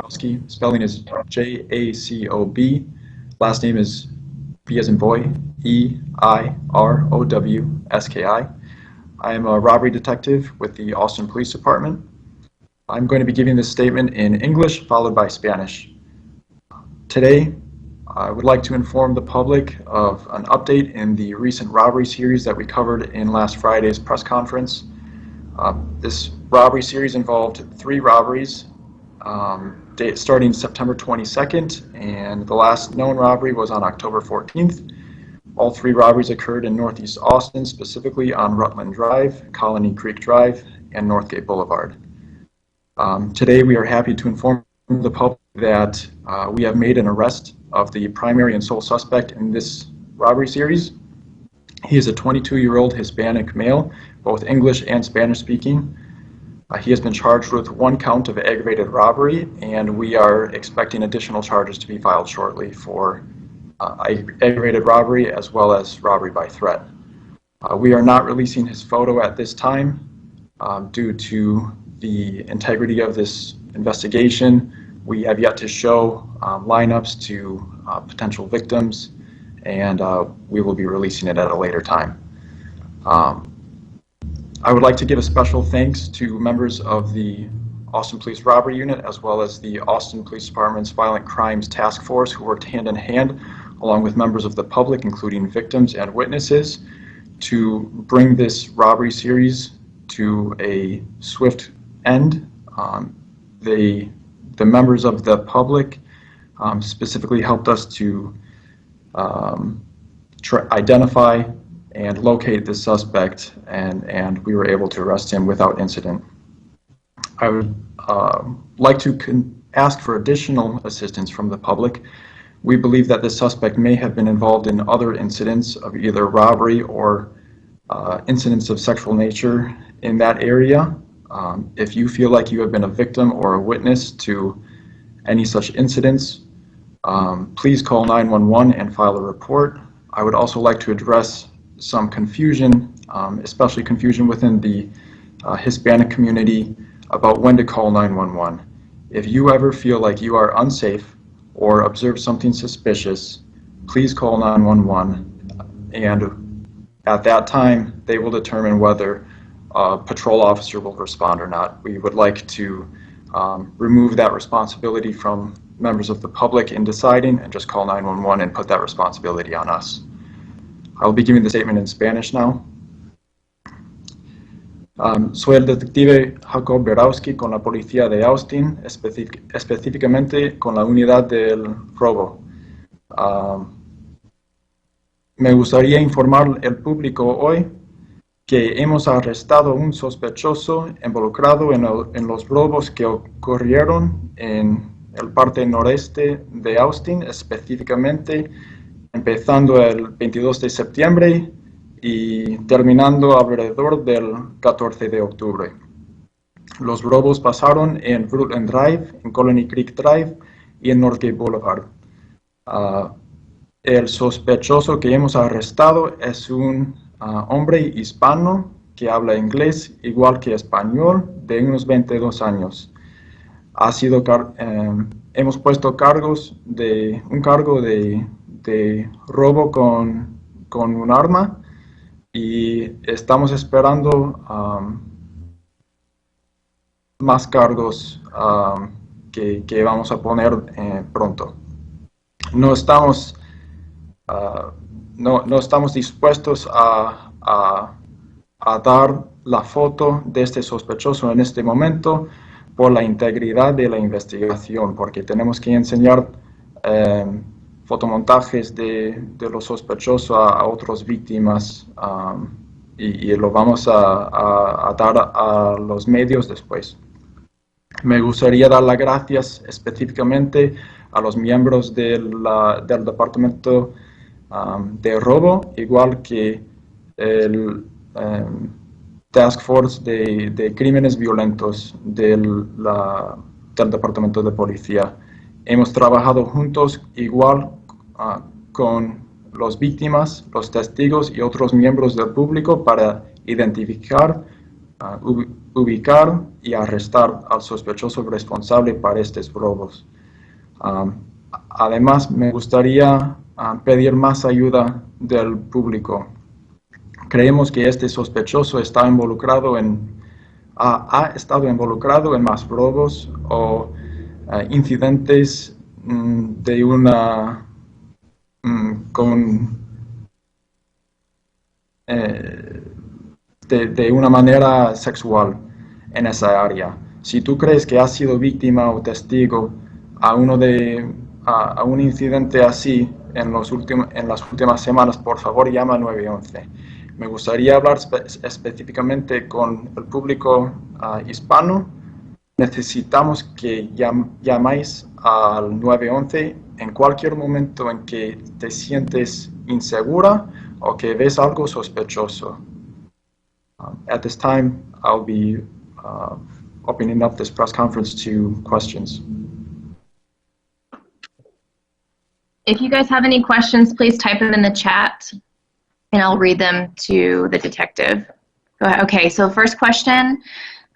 Jacob. Spelling is Jacob. Last name is B as in boy, Eirowski. I am a robbery detective with the Austin Police Department. I'm going to be giving this statement in English followed by Spanish. Today, I would like to inform the public of an update in the recent robbery series that we covered in last Friday's press conference. This robbery series involved 3 robberies starting September 22nd, and the last known robbery was on October 14th. All 3 robberies occurred in Northeast Austin, specifically on Rutland Drive, Colony Creek Drive, and Northgate Boulevard. Today we are happy to inform the public that we have made an arrest of the primary and sole suspect in this robbery series. He is a 22-year-old Hispanic male, both English and Spanish speaking. He has been charged with 1 count of aggravated robbery, and we are expecting additional charges to be filed shortly for aggravated robbery as well as robbery by threat. We are not releasing his photo at this time due to the integrity of this investigation. We have yet to show lineups to potential victims, and we will be releasing it at a later time. I would like to give a special thanks to members of the Austin Police Robbery Unit as well as the Austin Police Department's Violent Crimes Task Force, who worked hand in hand along with members of the public, including victims and witnesses, to bring this robbery series to a swift end. The members of the public specifically helped us to identify and locate the suspect, and we were able to arrest him without incident. I would like to ask for additional assistance from the public. We believe that the suspect may have been involved in other incidents of either robbery or incidents of sexual nature in that area. If you feel like you have been a victim or a witness to any such incidents, please call 911 and file a report. I would also like to address some confusion, especially confusion within the Hispanic community about when to call 911. If you ever feel like you are unsafe or observe something suspicious, please call 911, and at that time they will determine whether a patrol officer will respond or not. We would like to remove that responsibility from members of the public in deciding and just call 911 and put that responsibility on us. I will be giving the statement in Spanish now. Soy el detective Jacob con la policía de Austin, específicamente con la unidad del robo. Me gustaría informar al público hoy que hemos arrestado a un sospechoso involucrado en los robos que ocurrieron en el parte noreste de Austin, específicamente empezando el 22 de septiembre y terminando alrededor del 14 de octubre. Los robos pasaron en Rutland Drive, en Colony Creek Drive y en Northgate Boulevard. El sospechoso que hemos arrestado es un hombre hispano que habla inglés igual que español, de unos 22 años. Hemos puesto un cargo de robo con un arma, y estamos esperando más cargos que vamos a poner pronto. No estamos dispuestos a dar la foto de este sospechoso en este momento por la integridad de la investigación, porque tenemos que enseñar fotomontajes de los sospechosos a otras víctimas, y lo vamos a dar a los medios después. Me gustaría dar las gracias específicamente a los miembros del departamento de robo, igual que el Task Force de crímenes violentos del departamento de policía. Hemos trabajado juntos igual con las víctimas, los testigos y otros miembros del público para identificar ubicar y arrestar al sospechoso responsable para estos robos. Además, me gustaría pedir más ayuda del público. Creemos que este sospechoso está involucrado ha estado involucrado en más robos o incidentes de una con de una manera sexual en esa área. Si tú crees que has sido víctima o testigo a a un incidente así en las últimas semanas, por favor llama al 911. Me gustaría hablar específicamente con el público hispano. Necesitamos que llamáis al 911 en cualquier momento en que te sientes insegura o que ves algo sospechoso. At this time, I'll be opening up this press conference to questions. If you guys have any questions, please type them in the chat and I'll read them to the detective. Go ahead. Okay, so first question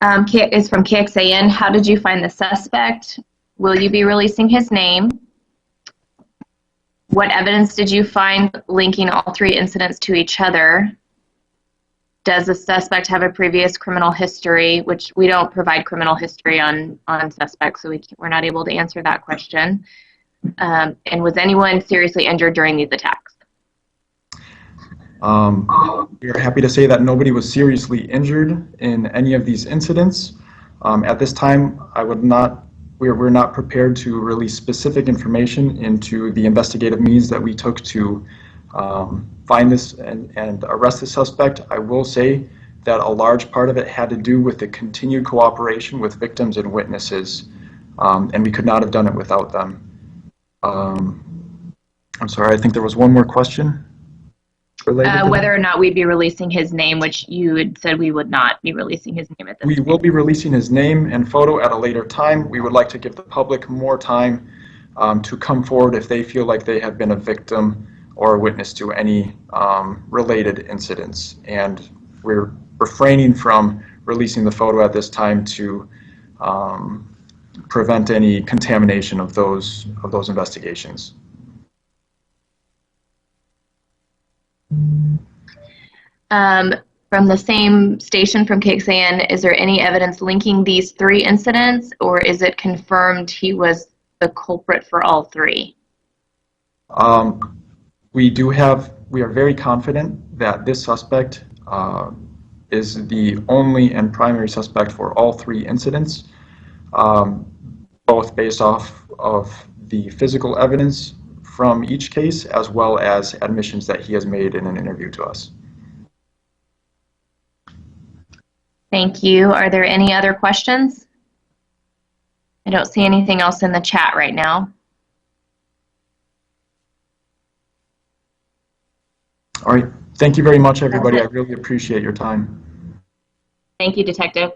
is from KXAN. How did you find the suspect? Will you be releasing his name? What evidence did you find linking all three incidents to each other? Does the suspect have a previous criminal history, which we don't provide criminal history on suspects, so we're not able to answer that question. And was anyone seriously injured during these attacks? We're happy to say that nobody was seriously injured in any of these incidents. At this time, we're not prepared to release specific information into the investigative means that we took to find this and arrest the suspect. I will say that a large part of it had to do with the continued cooperation with victims and witnesses, and we could not have done it without them. I'm sorry, I think there was one more question related to whether or not we'd be releasing his name, which you had said we would not be releasing his name at this time. We will be releasing his name and photo at a later time. We would like to give the public more time to come forward if they feel like they have been a victim or a witness to any related incidents. And we're refraining from releasing the photo at this time to prevent any contamination of those investigations. From the same station from KXAN, is there any evidence linking these three incidents, or is it confirmed he was the culprit for all three? We are very confident that this suspect is the only and primary suspect for all three incidents, both based off of the physical evidence from each case as well as admissions that he has made in an interview to us. Thank you. Are there any other questions? I don't see anything else in the chat right now. All right. Thank you very much, everybody. I really appreciate your time. Thank you, Detective.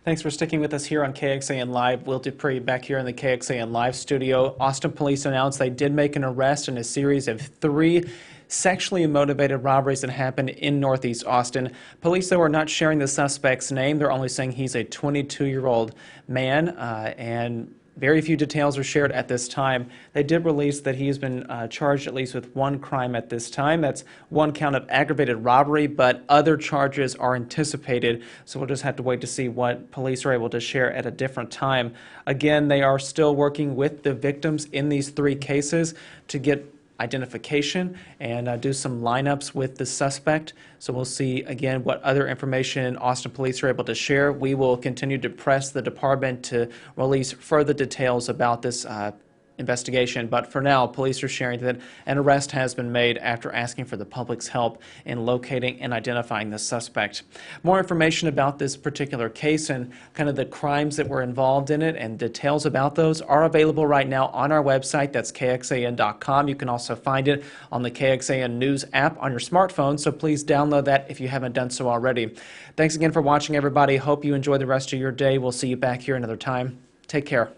Thanks for sticking with us here on KXAN Live. Will Dupree back here in the KXAN Live studio. Austin police announced they did make an arrest in a series of 3 sexually motivated robberies that happened in Northeast Austin. Police, though, are not sharing the suspect's name. They're only saying he's a 22-year-old man, and very few details are shared at this time. They did release that he's been charged at least with 1 crime at this time. That's 1 count of aggravated robbery, but other charges are anticipated, so we'll just have to wait to see what police are able to share at a different time. Again, they are still working with the victims in these 3 cases to get identification and do some lineups with the suspect. So we'll see again what other information Austin police are able to share. We will continue to press the department to release further details about this investigation, but for now, police are sharing that an arrest has been made after asking for the public's help in locating and identifying the suspect. More information about this particular case and kind of the crimes that were involved in it and details about those are available right now on our website. That's KXAN.com. You can also find it on the KXAN News app on your smartphone, so please download that if you haven't done so already. Thanks again for watching, everybody. Hope you enjoy the rest of your day. We'll see you back here another time. Take care.